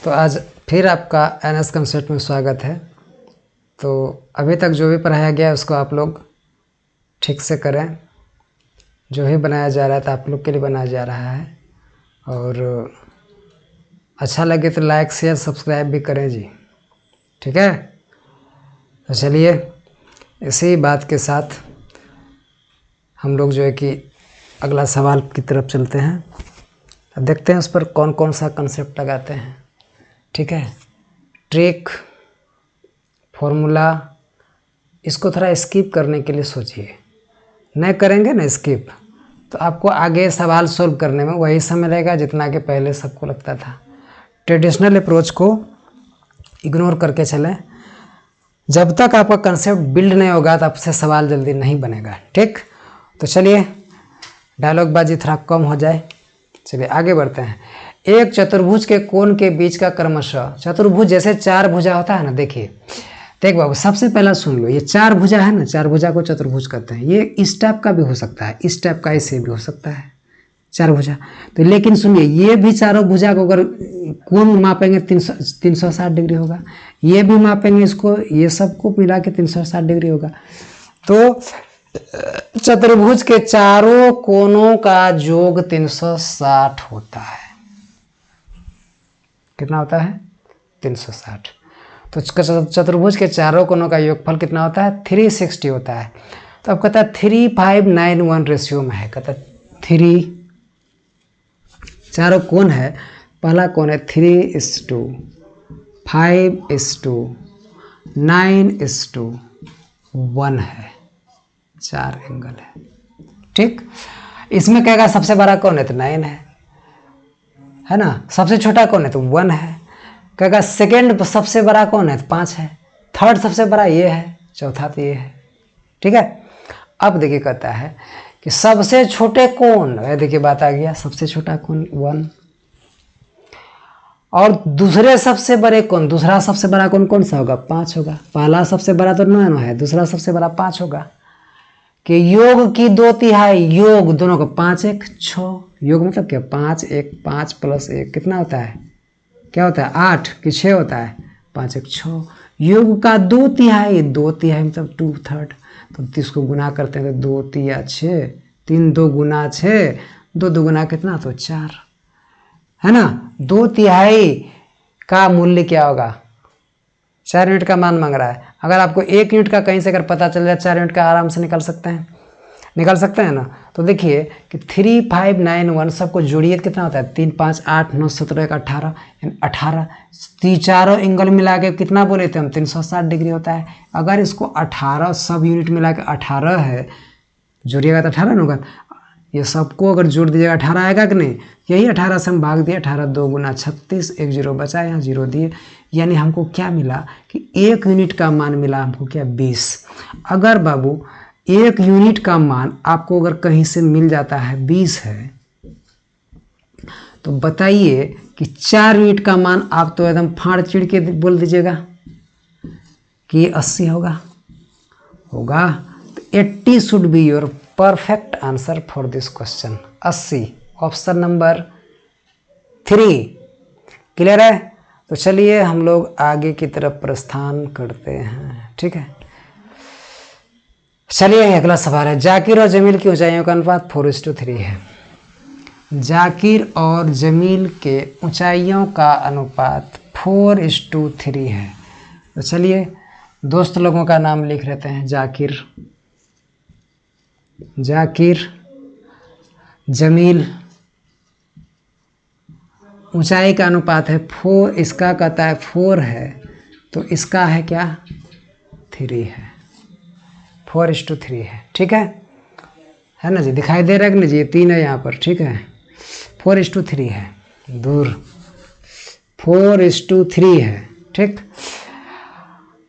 तो आज फिर आपका एनएस कंसेप्ट में स्वागत है। तो अभी तक जो भी पढ़ाया गया है उसको आप लोग ठीक से करें। जो भी बनाया जा रहा था आप लोग के लिए बनाया जा रहा है, और अच्छा लगे तो लाइक शेयर सब्सक्राइब भी करें जी, ठीक है। तो चलिए इसी बात के साथ हम लोग जो है कि अगला सवाल की तरफ चलते हैं। अब देखते हैं उस पर कौन कौन सा कंसेप्ट लगाते हैं, ठीक है। ट्रिक, फॉर्मूला, इसको थोड़ा स्किप करने के लिए सोचिए। नहीं करेंगे ना स्किप तो आपको आगे सवाल सोल्व करने में वही समय लगेगा जितना कि पहले सबको लगता था। ट्रेडिशनल अप्रोच को इग्नोर करके चलें। जब तक आपका कंसेप्ट बिल्ड नहीं होगा तो आपसे सवाल जल्दी नहीं बनेगा, ठीक। तो चलिए डायलॉग बाजी थोड़ा कम हो जाए, चलिए आगे बढ़ते हैं। एक चतुर्भुज के कोण के बीच का क्रमशः, चतुर्भुज जैसे चार भुजा होता है ना, देखिए देख बाबू सबसे पहला सुन लो, ये चार भुजा है ना, चार भुजा को चतुर्भुज कहते हैं। ये इस टाइप का भी हो सकता है, इस टाइप का ऐसे भी हो सकता है, चार भुजा। तो लेकिन सुनिए ये भी चारों भुजा को अगर कोण मापेंगे 360 डिग्री होगा, ये भी मापेंगे इसको, ये सबको मिला के 360 डिग्री होगा। तो चतुर्भुज के चारों कोणों का योग 360 होता है। कितना होता है? 360। तो चतुर्भुज के चारों कोणों का योगफल कितना होता है? 360 होता है। तो अब कहता है 3591 रेशियो में है। कहता है 3, चारों कोण है, पहला कोण है 3:5:9:1 है, 4 एंगल है, ठीक। इसमें कहेगा सबसे बड़ा कौन है तो 9 है ना, सबसे छोटा कौन है तो 1 है। कहेगा सेकंड सबसे बड़ा कौन है तो 5 है, थर्ड सबसे बड़ा ये है, चौथा तो ये है, ठीक है। अब देखिए कहता है कि सबसे छोटे कोण, देखिए बात आ गया, सबसे छोटा कोण 1, और दूसरे सबसे बड़े कोण, दूसरा सबसे बड़ा कोण कौन सा होगा? 5 होगा। पहला सबसे बड़ा तो 9 है, दूसरा सबसे बड़ा 5 होगा। कि योग की 2/3, योग दोनों का 5 1 6, योग मतलब क्या? 5 1 5 + 1 कितना होता है? क्या होता है? 8 कि 6 होता है? 5 1 6। योग का 2/3, 2/3 मतलब 2/3। तो इसको गुना करते हैं तो 2 3 6, 3 2 गुना 6, 2 2 गुना कितना? तो 4 है ना। 2/3 का मूल्य क्या होगा? 4 यूनिट का मान मांग रहा है। अगर आपको 1 यूनिट का कहीं से अगर पता चल जाए 4 यूनिट का आराम से निकाल सकते हैं ना। तो देखिए कि 3591 सबको जोड़िए कितना होता है? 3 5 8 9 17 1 18, 18 चारों एंगल मिला के कितना बोले थे हम? 360 डिग्री होता है। अगर इसको 18 सब यूनिट मिला के 18 है, जोड़िएगा तो 18 ना होगा। ये सबको अगर जोड़ दीजिएगा 18 आएगा कि नहीं? यही 18 से हम भाग दिए, 18 2 गुना 36, 1 0 बचा, यहाँ 0 दिए, यानी हमको क्या मिला कि 1 यूनिट का मान मिला हमको क्या? 20। अगर बाबू 1 यूनिट का मान आपको अगर कहीं से मिल जाता है 20 है, तो बताइए कि 4 यूनिट का मान आप तो एकदम फाड़ चिड़ के बोल दीजिएगा कि 80 होगा। तो 80 should be your perfect answer for this question. 80 option number 3। Clear है? तो चलिए हम लोग आगे की तरफ प्रस्थान करते हैं, ठीक है। चलिए अगला सवाल है, जाकिर और जमील की ऊंचाइयों का अनुपात 4:3 है। जाकिर और जमील के ऊंचाइयों का अनुपात 4:3 है। तो चलिए दोस्त लोगों का नाम लिख लेते हैं। जाकिर, जमील, ऊंचाई का अनुपात है 4, इसका कहता है 4 है, तो इसका है क्या? 3 है, 4:3 है, ठीक है ना जी? दिखाई दे रहा है कि नहीं जी? 3 है यहाँ पर, ठीक है। 4:3 है, दूर 4:3 है, ठीक।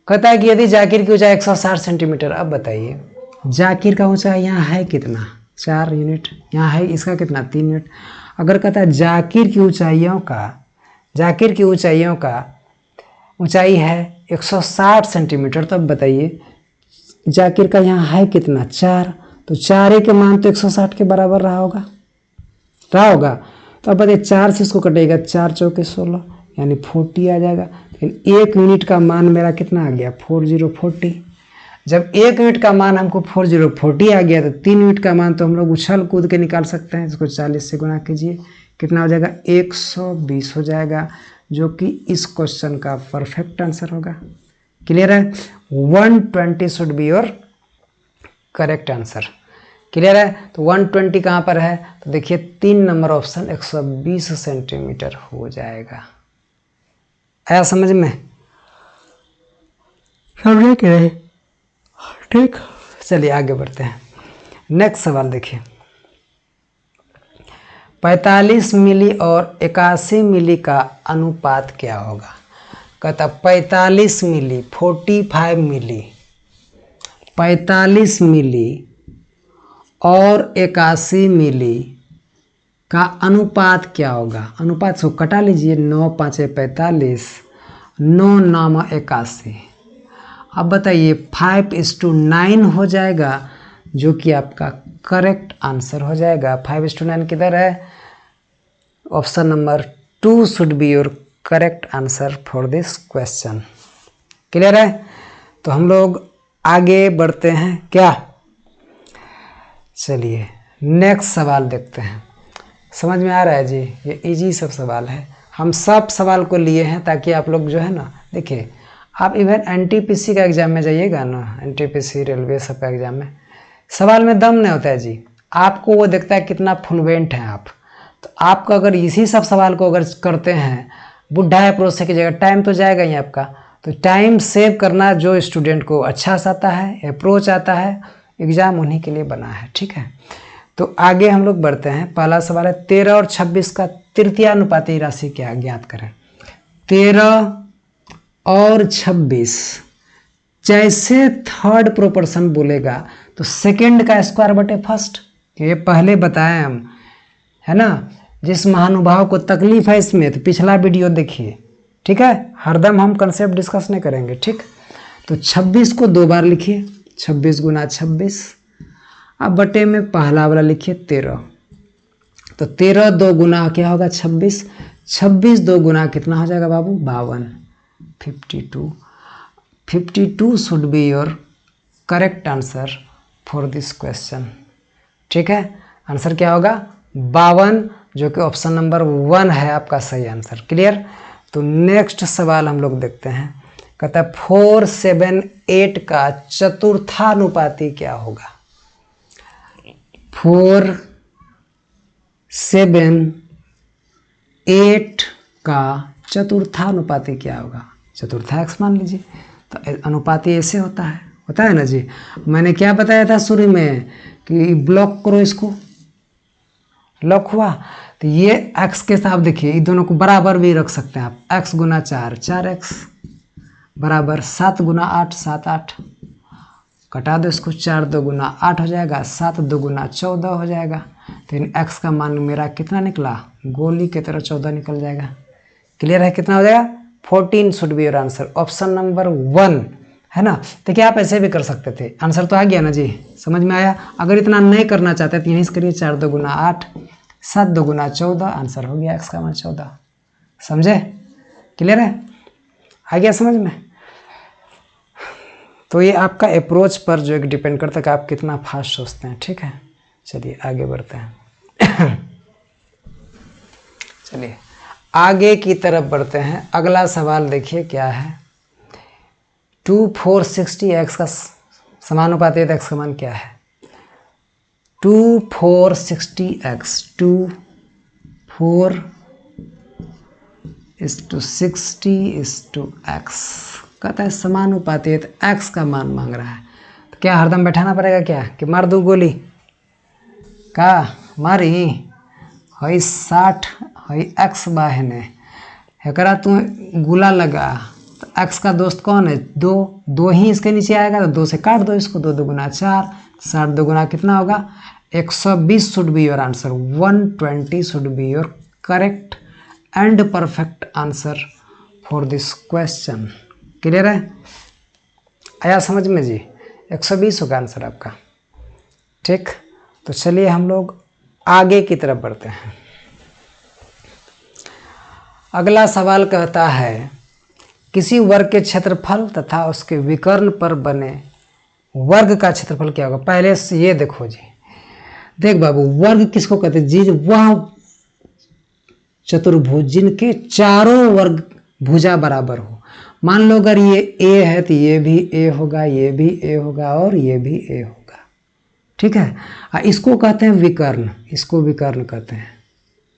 कहता है कि यदि जाकिर की ऊंचाई 160 सेंटीमीटर, अब बताइए जाकिर का ऊंचाई यहाँ है कितना? 4 यूनिट, यहाँ है इसका कितना? 3 यूनिट। अगर कहता है जाकिर की ऊंचाइयों का ऊंचाई है 160 सेंटीमीटर, तो अब बताइए जाकिर का यहाँ है कितना? 4। तो 4 के मान तो 160 के बराबर रहा होगा। तो अब बताइए 4 से इसको कटेगा, 4 चौके 16, यानी 40 आ जाएगा। लेकिन 1 यूनिट का मान मेरा कितना आ गया 4040। जब 1 यूनिट का मान हमको 4040 आ गया तो 3 यूनिट का मान तो हम लोग उछल कूद के निकाल सकते हैं। इसको 40 से गुना कीजिए, कितना हो जाएगा 120 हो जाएगा, जो कि इस क्वेश्चन का परफेक्ट आंसर होगा। क्लियर है? 120 should be your correct answer. Clear है? तो 120 कहाँ पर है? तो देखिए 3 नंबर ऑप्शन 120 सेंटीमीटर हो जाएगा। आया समझ में? समझे कि नहीं? ठीक, चलिए आगे बढ़ते हैं। नेक्स्ट सवाल देखिए, 45 मिली और 81 मिली का अनुपात क्या होगा? कहता 45 मिली 45 मिली, 45 मिली और 81 मिली का अनुपात क्या होगा? अनुपात को कटा लीजिए, 9 5 45, 9 9 81। अब बताइए 5:9 हो जाएगा, जो कि आपका करेक्ट आंसर हो जाएगा। 5:9 किधर है? Option number 2 should be your correct answer for this question. Clear है? तो हम लोग आगे बढ़ते हैं क्या? चलिए नेक्स्ट सवाल देखते हैं। समझ में आ रहा है जी? ये इजी सब सवाल है, हम सब सवाल को लिए हैं ताकि आप लोग जो है ना, देखिए आप इवन एनटीपीसी का एग्जाम में जाइएगा ना, एनटीपीसी रेलवे सब का एग्जाम में सवाल में दम नहीं होता है जी, आपको वो देखता है कितना फ्लुएंट हैं आप। तो आपको अगर इसी सब सवाल को अगर करते हैं बुढ़ा अप्रोच की जगह, टाइम तो जाएगा ही आपका। तो टाइम सेव करना जो स्टूडेंट को अच्छा आता है, अप्रोच आता है, एग्ज़ाम उन्हीं के लिए बना है। ठीक है, तो आगे हम लोग बढ़ते हैं। पहला सवाल है 13 और 26 का तृतीयानुपाती राशि क्या, ज्ञात करें। 13 और 26 जैसे थर्ड प्रोपोर्शन बोलेगा तो सेकंड का स्क्वायर बटे फर्स्ट, ये पहले बताएं हम, है ना। जिस महानुभाव को तकलीफ है इसमें तो पिछला वीडियो देखिए, ठीक है। हरदम हम कंसेप्ट डिस्कस नहीं करेंगे, ठीक। तो 26 को 2 बार लिखिए, 26 गुना 26। अब बटे में पहला वाला लिखिए 13, तो 13 2 गुना क्या होगा 26, 26 2 गुना कितना हो जाएगा बाबू 52, 52। 52 should be your correct answer for this question, ठीक है। आंसर क्या होगा 52, जो कि ऑप्शन नंबर 1 है आपका सही आंसर। क्लियर। तो नेक्स्ट सवाल हम लोग देखते हैं। कहता है 4 7 8 का चतुर्थानुपाती क्या होगा। 4 7 8 का चतुर्थानुपाती क्या होगा। चतुर्था एक्स मान लीजिए, तो अनुपाती ऐसे होता है ना जी। मैंने क्या बताया था शुरू में कि ब्लॉक करो, इसको लॉक हुआ। तो ये x के साथ देखिए, इन दोनों को बराबर भी रख सकते हैं आप। x गुना 4 4x बराबर 7 गुना 8 7 8, कटा दो इसको, 4 2 गुना 8 हो जाएगा, 7 2 गुना 14 हो जाएगा। तो इन x का मान मेरा कितना निकला, गोली की तरह 14 निकल जाएगा। क्लियर है, कितना हो जाएगा 14 should be your answer, option number 1 है ना। देखिए आप ऐसे भी कर सकते थे, आंसर तो आ गया ना जी, समझ में आया। अगर इतना नहीं करना चाहते तो यहीं से करिए, 4 2 गुना 8 7 2 गुना 14, आंसर हो गया x का मान 14। समझे। क्लियर है, आ गया समझ में। तो ये आपका अप्रोच पर जो एक डिपेंड करता है कि आप कितना फास्ट सोचते हैं, ठीक है। चलिए आगे बढ़ते हैं। चलिए आगे की तरफ बढ़ते हैं। अगला सवाल देखिए क्या है। 2 4 60 x का समानुपाती x का मान क्या है। 2 4 60 x, 2 4 60 x कहता है समानुपाती, तो x का मान मांग रहा है। तो क्या हरदम बैठाना पड़ेगा क्या कि मार दूँ गोली, का मारी हई 60 हई x बाहने एकरा तू गुला लगा। तो x का दोस्त कौन है, 2 2 ही इसके नीचे आएगा, तो 2 से काट दो इसको, 2 2 गुना 4 60 2 गुना कितना होगा 120 should be your answer, 120 should be your correct and perfect answer for this question. Clear है, आया समझ में जी। 120 होगा आंसर आपका, ठीक। तो चलिए हम लोग आगे की तरफ बढ़ते हैं। अगला सवाल कहता है किसी वर्ग के क्षेत्रफल तथा उसके विकर्ण पर बने वर्ग का क्षेत्रफल क्या होगा। पहले से ये देखो जी, देख बाबू, वर्ग किसको कहते हैं जी, वह चतुर्भुज जिनके चारों वर्ग भुजा बराबर हो। मान लो अगर ये ए है तो ये भी ए होगा, ये भी ए होगा और ये भी ए होगा, ठीक है। इसको कहते हैं विकर्ण, इसको विकर्ण कहते हैं,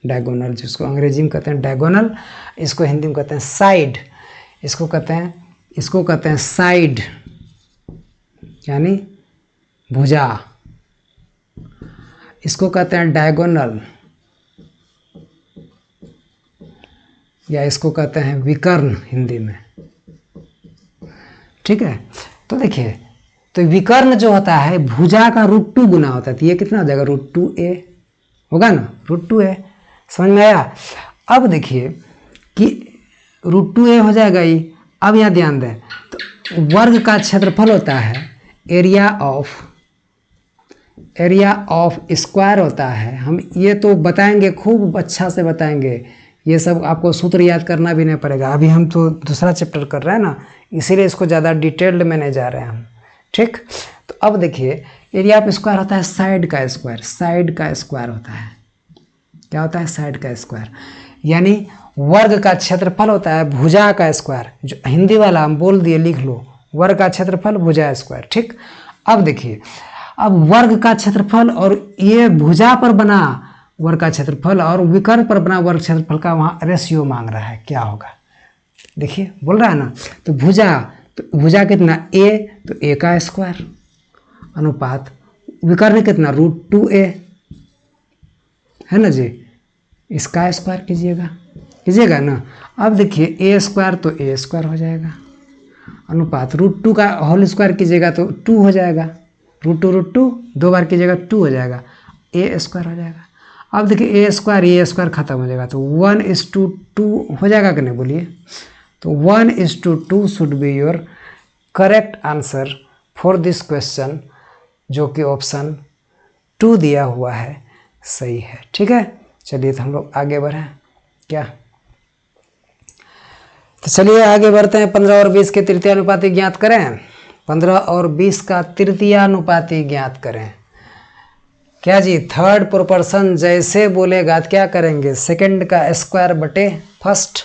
डायगोनल, जिसको अंग्रेजी में कहते हैं डायगोनल, इसको हिंदी में कहते हैं साइड, इसको कहते हैं साइड यानी भुजा, इसको कहते हैं डायगोनल या इसको कहते हैं विकर्ण हिंदी में, ठीक है। तो देखिए, तो विकर्ण जो होता है भुजा का √2 गुना होता है, तो ये कितना हो जाएगा √2a होगा ना, √2a, समझ में आया। अब देखिए कि √2a हो जाएगा ये। अब यहाँ ध्यान दें, तो वर्ग का क्षेत्रफल होता है एरिया ऑफ स्क्वायर होता है। हम ये तो बताएंगे, खूब अच्छा से बताएंगे, ये सब आपको सूत्र याद करना भी नहीं पड़ेगा। अभी हम तो दूसरा चैप्टर कर रहे हैं ना, इसीलिए इसको ज़्यादा डिटेल्ड में नहीं जा रहे हैं हम, ठीक। तो अब देखिए, एरिया ऑफ स्क्वायर होता है साइड का स्क्वायर, साइड का स्क्वायर होता है, क्या होता है, साइड का स्क्वायर, यानी वर्ग का क्षेत्रफल होता है भुजा का स्क्वायर, जो हिंदी वाला हम बोल दिए, लिख लो, वर्ग का क्षेत्रफल भुजा स्क्वायर, ठीक। अब देखिए, अब वर्ग का क्षेत्रफल और ये भुजा पर बना वर्ग का क्षेत्रफल और विकर्ण पर बना वर्ग क्षेत्रफल का वहाँ रेशियो मांग रहा है, क्या होगा। देखिए बोल रहा है ना, तो भुजा कितना a, तो a का स्क्वायर अनुपात विकर्ण कितना √2a है ना जी, इसका स्क्वायर कीजिएगा ना। अब देखिए a स्क्वायर तो a स्क्वायर हो जाएगा, अनुपात √2 का होल स्क्वायर कीजिएगा तो 2 हो जाएगा, √2 2 बार कीजिएगा 2 हो जाएगा, a स्क्वायर हो जाएगा। अब देखिए a स्क्वायर खत्म हो जाएगा, तो 1:2 हो जाएगा कि नहीं, बोलिए। तो 1:2 should be your correct answer for this question, जो कि ऑप्शन 2 दिया हुआ है, सही है, ठीक है। चलिए तो हम लोग आगे बढ़ें क्या, तो चलिए आगे बढ़ते हैं। 15 और 20 के तृतीयानुपाती ज्ञात करें, 15 और 20 का तृतीयानुपाती ज्ञात करें। क्या जी, थर्ड प्रोपोर्शन जैसे बोलेगा तो क्या करेंगे, सेकंड का स्क्वायर बटे फर्स्ट,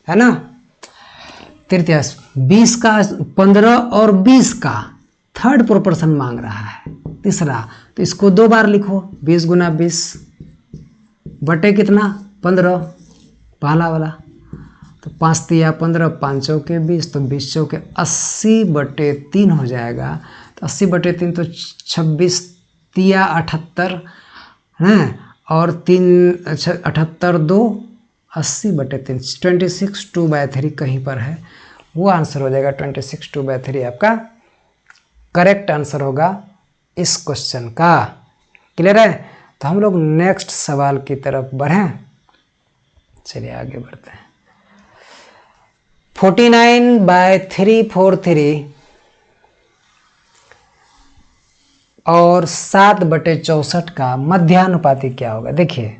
है ना। तृतीय 20 का 15 और 20 का थर्ड प्रोपोर्शन मांग रहा है, तीसरा, तो इसको 2 बार लिखो, 20 × 20 बटे कितना 15 पहला वाला, तो 5 × 15 5 चौके 20, तो 20 चौके 80/3 हो जाएगा। तो 80/3 तो 26 × 78 हैं, और 3 78 2 80/3 26 2/3 कहीं पर है, वो आंसर हो जाएगा 26 2/3 आपका करेक्ट आंसर होगा इस क्वेश्चन का। क्लियर है। तो हम लोग नेक्स्ट सवाल की तरफ बढ़ें, चलिए आगे बढ़ते हैं। 49/343 और 7/64 का मध्यानुपाती क्या होगा। देखिए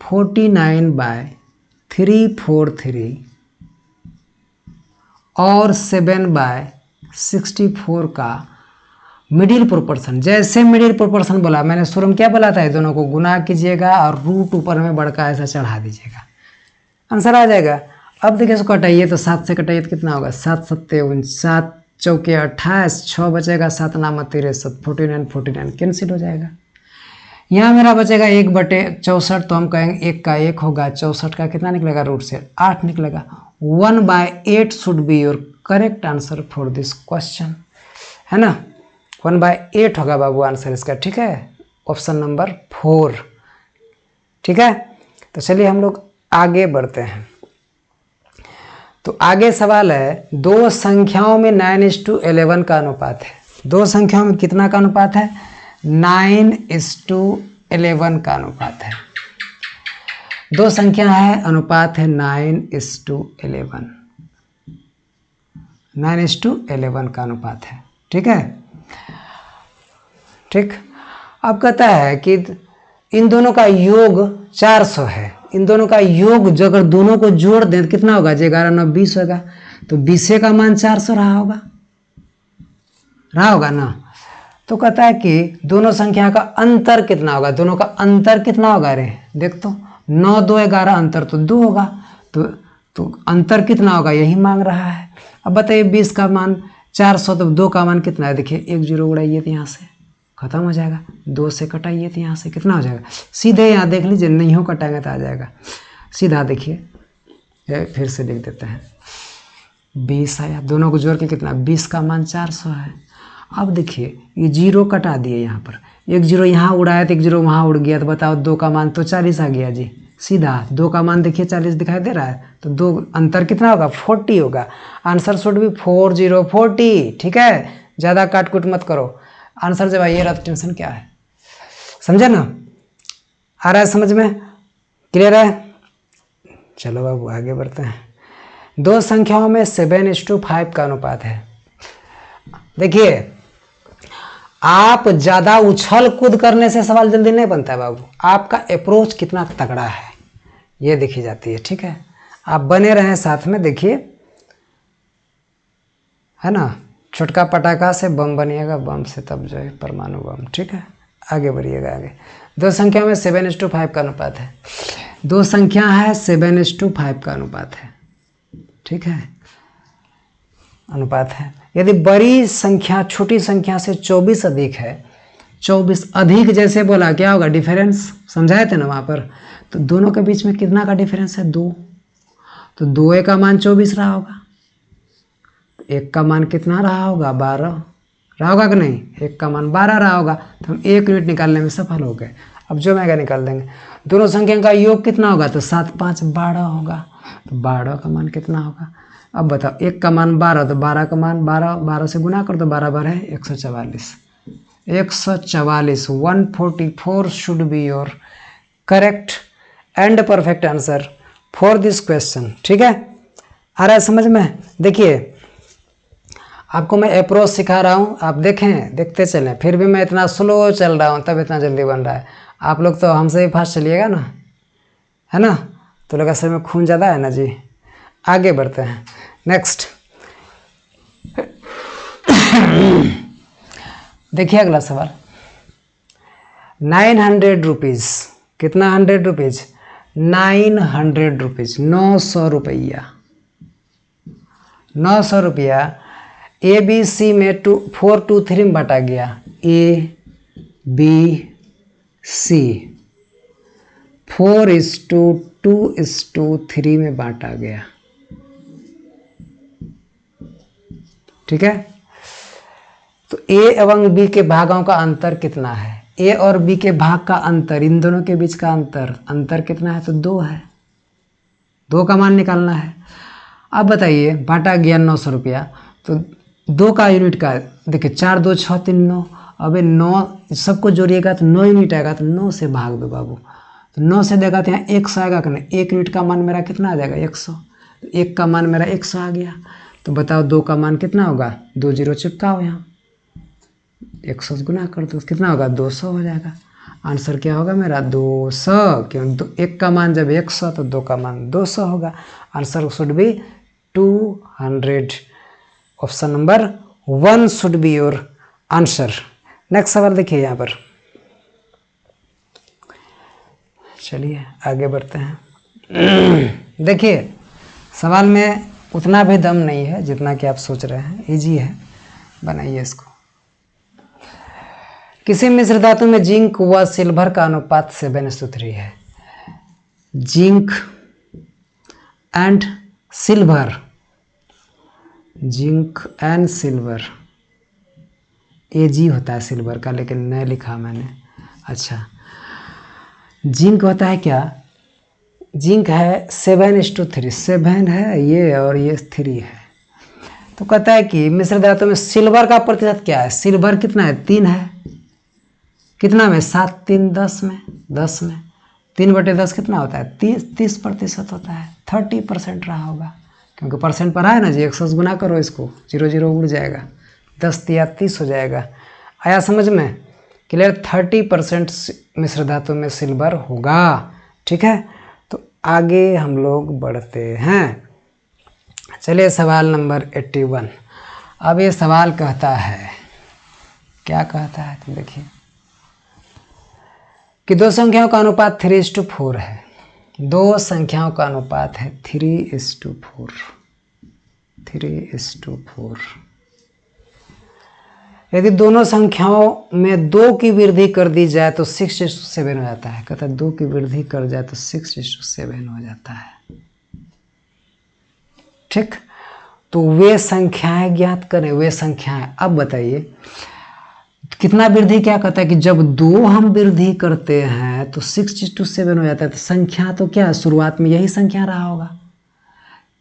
49/343 और 7/64 का मिडिल प्रोपोर्शन, जैसे मिडिल प्रोपोर्शन बोला मैंने शुरू में क्या बोला था, दोनों को गुना कीजिएगा और रूट ऊपर में बढ़का ऐसा चढ़ा दीजिएगा, आंसर आ जाएगा। अब देखिए इसको कटाइए, तो 7 से कटाइए तो कितना होगा, 7 × 7 = 7 चौके 28, 6 बचेगा, 7 नाम 63, 49 कैंसिल हो जाएगा। यहाँ मेरा बचेगा 1/64, तो हम कहेंगे 1 का 1 होगा, 64 का कितना निकलेगा, रूट से 8 निकलेगा। 1/8 should be your correct answer for this question, है ना। 1/8 होगा बाबू आंसर इसका, ठीक है, ऑप्शन नंबर 4, ठीक है। तो चलिए हम लोग आगे बढ़ते हैं। तो आगे सवाल है, दो संख्याओं में 9:11 का अनुपात है। दो संख्याओं में कितना का अनुपात है, 9:11 का अनुपात है। दो संख्या है, अनुपात है 9:11, 9:11 का अनुपात है, ठीक है। ठीक, अब कहता है कि इन दोनों का योग 400 है, इन दोनों का योग जो अगर दोनों को जोड़ दें तो कितना होगा? 11 9 20 होगा। तो 20 का मान 400 रहा होगा ना। तो कहता है कि दोनों संख्या का अंतर कितना होगा? दोनों का अंतर कितना होगा? अरे देख तो 9 2 11 अंतर तो 2 होगा। तो अंतर कितना होगा यही मांग रहा है। अब बताइए 20 का मान 400 तो 2 का मान कितना है? देखिए 1 0 उड़ाइए तो यहाँ से खत्म हो जाएगा, 2 से कटाइए तो यहाँ से कितना हो जाएगा? सीधे यहाँ देख लीजिए, नहीं हो कटाएंगे तो आ जाएगा सीधा। देखिए फिर से लिख देते हैं, 20 आया, दोनों को जोड़ के कितना? 20 का मान 400 है। अब देखिए ये 0 कटा दिए यहाँ पर, 1 0 यहाँ उड़ाया तो 1 0 वहाँ उड़ गया, तो बताओ 2 का मान तो 40 आ गया जी सीधा। 2 का मान देखिए 40 दिखाई दे रहा है, तो 2 अंतर कितना होगा? 40 होगा। आंसर शुड भी 40 ठीक है, ज़्यादा काट कुट मत करो। आंसर जब आइए रहा तो टेंशन क्या है, समझे ना? आ रहा है समझ में? क्लियर है? चलो बाबू आगे बढ़ते हैं। दो संख्याओं में 7:5 का अनुपात है। देखिए आप ज़्यादा उछल कूद करने से सवाल जल्दी नहीं बनता है बाबू, आपका अप्रोच कितना तगड़ा है ये देखी जाती है। ठीक है, आप बने रहें साथ में, देखिए है ना। छोटका पटाखा से बम बनिएगा, बम से तब जो है परमाणु बम। ठीक है, आगे बढ़िएगा आगे। दो संख्या में 7:5 का अनुपात है। दो संख्या है 7:5 का अनुपात है। ठीक है, अनुपात है। यदि बड़ी संख्या छोटी संख्या से 24 अधिक है, 24 अधिक जैसे बोला क्या होगा? डिफरेंस समझाए थे ना वहाँ पर। तो दोनों के बीच में कितना का डिफरेंस है? 2। तो 2 का मान 24 रहा होगा, 1 का मान कितना रहा होगा? 12 रहा होगा कि नहीं? 1 का मान 12 रहा होगा। तो हम 1 यूनिट निकालने में सफल हो गए। अब जो महंगा निकाल देंगे। दोनों संख्या का योग कितना होगा? तो 7 5 12 होगा। तो 12 का मान कितना होगा? अब बताओ, 1 का मान 12, तो 12 का मान 12, 12 से गुना कर दो, 12 12 है 144। 144 144 should be your correct and perfect answer for this question. ठीक है, आ रहा है समझ में? देखिए आपको मैं अप्रोच सिखा रहा हूँ, आप देखें, देखते चलें। फिर भी मैं इतना स्लो चल रहा हूँ तब इतना जल्दी बन रहा है। आप लोग तो हमसे भी फास्ट चलिएगा ना, है ना? तो लोग असल में खून ज़्यादा है ना जी। आगे बढ़ते हैं, नेक्स्ट। देखिए अगला सवाल, 900 रुपीज़। कितना 100 रुपीज़? 900 रुपीज़, 900 रुपया। 900 रुपया ए बी सी में 4 2 3 में बांटा गया। ए बी सी 4:2:3 में बांटा गया। ठीक है, तो ए एवं बी के भागों का अंतर कितना है? ए और बी के भाग का अंतर, इन दोनों के बीच का अंतर कितना है? तो 2 है। 2 का मान निकालना है। अब बताइए, बांटा गया 900 रुपया, तो 2 का यूनिट का देखिए 4 2 6 3 9। अब 9 सबको जोड़िएगा तो 9 यूनिट आएगा, तो 9 से भाग दो बाबू। तो 9 से देगा तो यहाँ 100 आएगा कि नहीं? 1 यूनिट का मान मेरा कितना आ जाएगा? 100। तो 1 का मान मेरा 100 आ गया। तो बताओ 2 का मान कितना होगा? 2 0 चिपकाओ यहाँ, 100 से गुना कर दो, कितना होगा? 200 हो जाएगा। आंसर क्या होगा मेरा? 200। क्यों? 1 का मान जब 100 तो 2 का मान 200 होगा। Answer should be 200। Option number 1 should be your answer. Next सवाल देखिए यहाँ पर, चलिए आगे बढ़ते हैं। देखिए सवाल में उतना भी दम नहीं है जितना कि आप सोच रहे हैं, इजी है, बनाइए इसको। किसी मिश्र धातु में जिंक व सिल्वर का अनुपात 7:3 है। Zinc and silver, zinc and silver, AG होता है सिल्वर का, लेकिन नहीं लिखा मैंने। अच्छा, जिंक होता है क्या? जिंक है 7:3, 7 है ये और ये 3 है। तो कहता है कि मिश्र धातु में सिल्वर का प्रतिशत क्या है? सिल्वर कितना है? 3 है। कितना में? 7 3 10 में, 10 में 3/10 कितना होता है? 30% होता है। 30% रहा होगा, क्योंकि परसेंट पर है ना जी। 100 से गुना करो इसको, 0 0 उड़ जाएगा, 10 या 30 हो जाएगा। आया समझ में? क्लियर? 30% मिश्र धातु में सिल्वर होगा। ठीक है, तो आगे हम लोग बढ़ते हैं। चलिए सवाल नंबर 81। अब ये सवाल कहता है, क्या कहता है तो देखिए कि दो संख्याओं का अनुपात 3:4 है। दो संख्याओं का अनुपात है 3:4। 3:4। यदि दोनों संख्याओं में 2 की वृद्धि कर दी जाए तो 6:7 हो जाता है। कहता है 2 की वृद्धि कर जाए तो 6:7 हो जाता है। ठीक, तो वे संख्याएं ज्ञात करें। वे संख्याएं, अब बताइए कितना वृद्धि, क्या कहता है कि जब 2 हम वृद्धि करते हैं तो 6:7 हो जाता है। तो संख्या तो क्या शुरुआत में यही संख्या रहा होगा,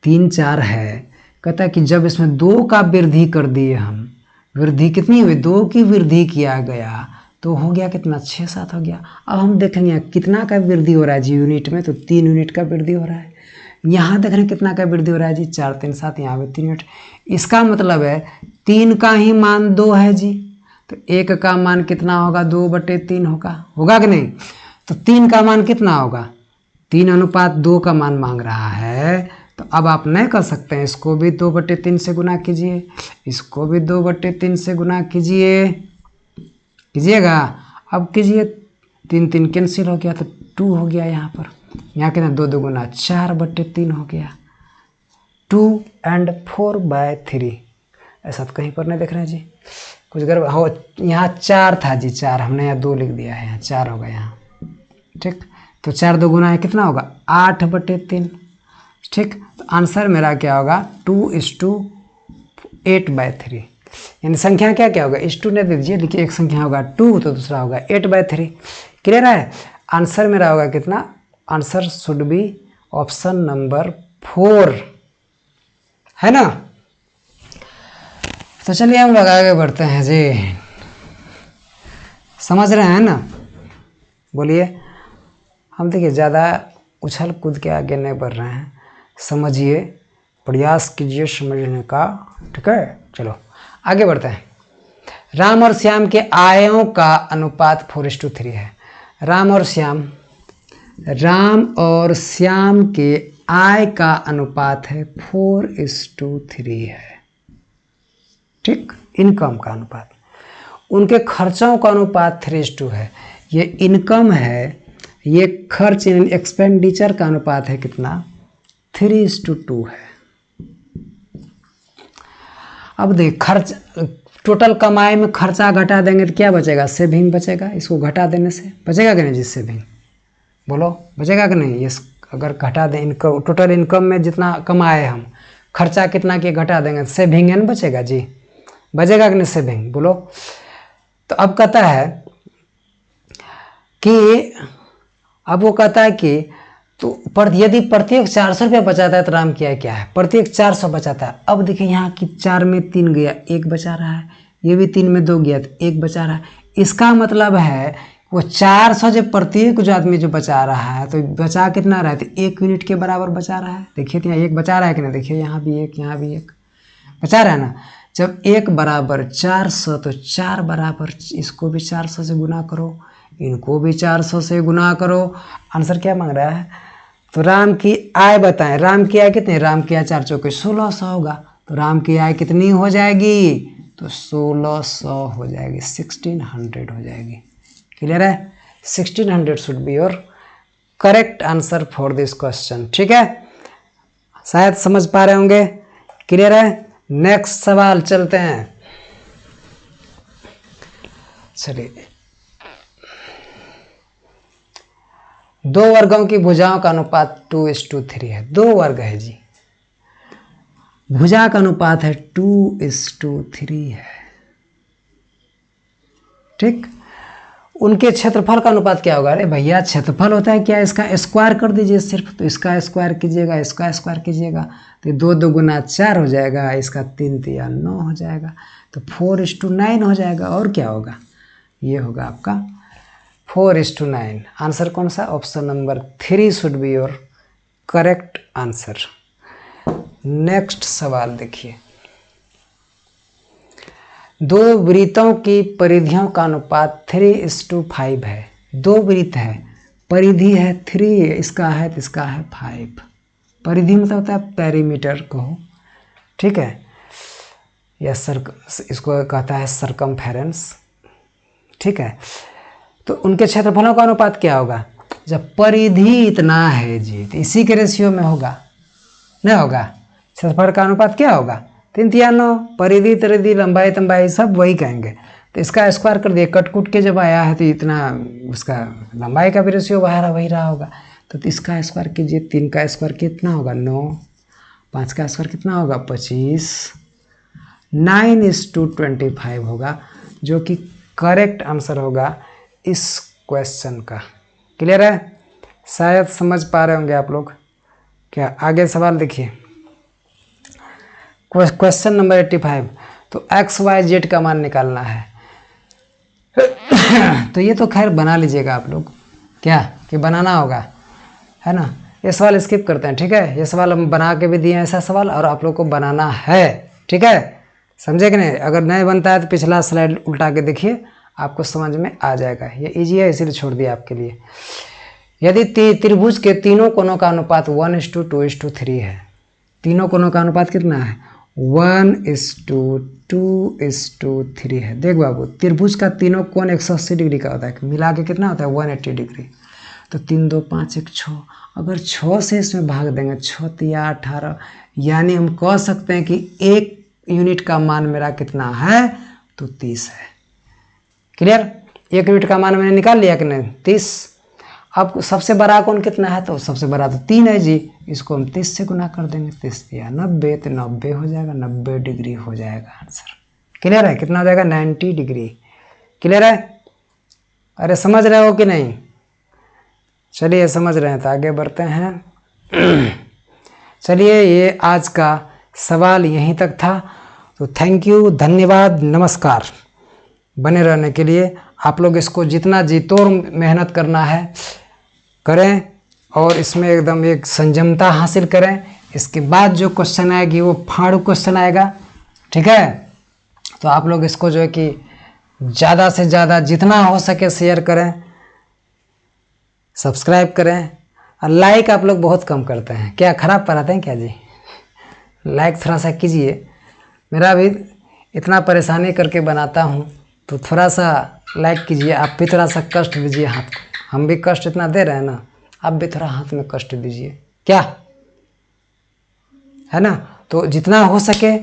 3 4 है। कहता है कि जब इसमें 2 का वृद्धि कर दिए हम, वृद्धि कितनी हुई, 2 की वृद्धि किया गया तो हो गया कितना, 6 7 हो गया। अब हम देखेंगे कितना का वृद्धि हो रहा है जी यूनिट में, तो 3 यूनिट का वृद्धि हो रहा है। यहाँ देख रहे हैं कितना का वृद्धि हो रहा है जी, 4 3 7, यहाँ पे 3 यूनिट। इसका मतलब है 3 का ही मान 2 है जी, तो 1 का मान कितना होगा, 2/3 होगा कि नहीं। तो 3 का मान कितना होगा, 3:2 का मान मांग रहा है। तो अब आप नहीं कर सकते हैं, इसको भी 2/3 से गुना कीजिए, इसको भी 2/3 से गुना कीजिएगा। अब कीजिए, 3 3 कैंसिल हो गया तो 2 हो गया यहाँ पर। यहाँ कितना, 2 2 गुना 4/3 हो गया। 2 and 4/3। ऐसा तो कहीं पर नहीं देख रहे हैं जी, कुछ गड़बड़ हो। यहाँ 4 था जी, 4 हमने यहाँ 2 लिख दिया है, यहाँ 4 होगा यहाँ। ठीक, तो 4 2 गुना कितना होगा, 8/3। ठीक, तो आंसर मेरा क्या होगा, 2:8/3। यानी संख्या क्या क्या होगा, इस 2 ने दे दीजिए। देखिए एक संख्या होगा 2 तो दूसरा होगा 8/3। क्लियर है। आंसर मेरा होगा कितना, answer should be option number 4, है ना। तो चलिए हम लोग आगे बढ़ते हैं जी, समझ रहे हैं ना, बोलिए। हम देखिए ज़्यादा उछल कूद के आगे नहीं बढ़ रहे हैं, समझिए, प्रयास कीजिए समझने का। ठीक है, चलो आगे बढ़ते हैं। राम और श्याम के आयों का अनुपात 4:3 है। राम और श्याम के आय का अनुपात है 4:3 है। ठीक, इनकम का अनुपात। उनके खर्चों का अनुपात 3:2 है। ये इनकम है, ये खर्च एक्सपेंडिचर का अनुपात है कितना, 3:2 है। अब देख खर्च, टोटल कमाई में खर्चा घटा देंगे तो क्या बचेगा, सेविंग बचेगा। इसको घटा देने से बचेगा कि नहीं जी, सेविंग, बोलो बचेगा कि नहीं। ये अगर घटा दें इनकम, टोटल इनकम में जितना कमाए हम, खर्चा कितना किए घटा देंगे, सेविंग है ना बचेगा जी, बचेगा कि नहीं सेविंग, बोलो। तो अब कहता है कि, अब वो कहता है कि तो यदि प्रत्येक 400 रुपया बचाता है तो राम की आय क्या है, प्रत्येक 400 बचाता है। अब देखिए यहाँ की 4 में 3 गया, 1 बचा रहा है, ये भी 3 में 2 गया तो 1 बचा रहा है। इसका मतलब है वो 400 जब प्रत्येक जो आदमी जो बचा रहा है तो बचा कितना रहा है, तो 1 यूनिट के बराबर बचा रहा है। देखिए तो यहाँ 1 बचा रहा है कि नहीं, देखिए यहाँ भी 1, यहाँ भी 1 बचा रहा है ना। जब 1 बराबर 400 तो 4 बराबर, इसको भी 400 से गुना करो, इनको भी 400 से गुना करो। आंसर क्या मांग रहा है, तो राम की आय बताएं। राम की आय कितनी, राम की आय 4 चौके 1600 होगा, तो राम की आय कितनी हो जाएगी, तो 1600 हो जाएगी, 1600 हो जाएगी। क्लियर है, 1600 should be your correct answer for this question. ठीक है, शायद समझ पा रहे होंगे। क्लियर है, नेक्स्ट सवाल चलते हैं। चलिए, 2 वर्गों की भुजाओं का अनुपात 2:3 है। 2 वर्ग है जी, भुजा का अनुपात है 2:3 है। ठीक, उनके क्षेत्रफल का अनुपात क्या होगा, अरे भैया क्षेत्रफल होता है क्या, इसका स्क्वायर कर दीजिए सिर्फ, तो इसका स्क्वायर कीजिएगा, इसका स्क्वायर कीजिएगा, तो 2 2 गुना 4 हो जाएगा, इसका 3 3 9 हो जाएगा, तो 4:9 हो जाएगा। और क्या होगा, ये होगा आपका 4:9। आंसर कौन सा, option number 3 should be your correct answer. Next सवाल देखिए, 2 वृत्तों की परिधियों का अनुपात 3:5 है। 2 वृत्त है, परिधि है 3, इसका है तो इसका है 5। परिधि मतलब होता है पेरीमीटर कहो, ठीक है, या इसको कहता है सरकमफेरेंस, ठीक है। तो उनके क्षेत्रफलों का अनुपात क्या होगा? जब परिधि इतना है जी तो इसी के रेशियो में होगा, नहीं होगा? क्षेत्रफल का अनुपात क्या होगा? 3/9। परिधि त्रिधि लंबाई तंबाई सब वही कहेंगे। तो इसका स्क्वायर कर दिए, कट के जब आया है तो इतना उसका लंबाई का भी रेशियो वही रहा होगा। तो इसका स्क्वायर कीजिए, 3 का स्क्वायर कितना होगा? 9। 5 का स्क्वायर कितना होगा? 25। 9:25 होगा, जो कि करेक्ट आंसर होगा इस क्वेश्चन का। क्लियर है? शायद समझ पा रहे होंगे आप लोग। क्या आगे सवाल देखिए, क्वेश्चन नंबर 85। तो एक्स वाई जेड का मान निकालना है। तो ये तो खैर बना लीजिएगा आप लोग, क्या कि बनाना होगा, है ना? ये सवाल स्किप करते हैं, ठीक है? ये सवाल हम बना के भी दिए हैं ऐसा सवाल, और आप लोग को बनाना है, ठीक है? समझे कि नहीं? अगर नहीं बनता है तो पिछला स्लाइड उल्टा के देखिए, आपको समझ में आ जाएगा। ये इजी है इसीलिए छोड़ दिया आपके लिए। यदि त्रिभुज के तीनों कोणों का अनुपात 1:2:3 है, तीनों कोणों का अनुपात कितना है? 1:2:3 है। देख बाबू, त्रिभुज का तीनों कोण 180 डिग्री का होता है, मिला के कितना होता है? 180 डिग्री। तो 3 2 5 1 6, अगर 6 से इसमें भाग देंगे, 6 3 18, यानी हम कह सकते हैं कि 1 यूनिट का मान मेरा कितना है? तो 30 है। क्लियर? 1 यूनिट का मान मैंने निकाल लिया कि नहीं? 30। अब सबसे बड़ा कोण कितना है? तो सबसे बड़ा तो 3 है जी, इसको हम 30 से गुना कर देंगे। 30 या 90, तो 90 हो जाएगा, 90 डिग्री हो जाएगा आंसर। क्लियर है? कितना हो जाएगा? 90 डिग्री। क्लियर है? अरे समझ रहे हो कि नहीं? चलिए समझ रहे हैं तो आगे बढ़ते हैं। चलिए, ये आज का सवाल यहीं तक था। तो थैंक यू, धन्यवाद, नमस्कार। बने रहने के लिए आप लोग इसको जितना जी तोड़ मेहनत करना है करें, और इसमें एकदम एक संयमता हासिल करें। इसके बाद जो क्वेश्चन आएगी वो फाड़ू क्वेश्चन आएगा, ठीक है? तो आप लोग इसको जो है कि ज़्यादा से ज़्यादा जितना हो सके शेयर करें, सब्सक्राइब करें, और लाइक आप लोग बहुत कम करते हैं। क्या खराब पढ़ाते हैं क्या जी? लाइक थोड़ा सा कीजिए। मेरा भी इतना परेशानी करके बनाता हूँ, तो थोड़ा सा लाइक कीजिए। आप भी थोड़ा सा कष्ट दीजिए हाथ को, हम भी कष्ट इतना दे रहे हैं ना, आप भी थोड़ा हाथ में कष्ट दीजिए, क्या है ना? तो जितना हो सके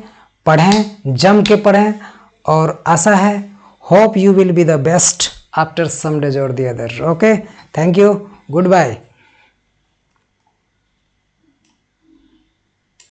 पढ़ें, जम के पढ़ें, और आशा है hope you will be the best after some days और the other. Okay, thank you, good bye.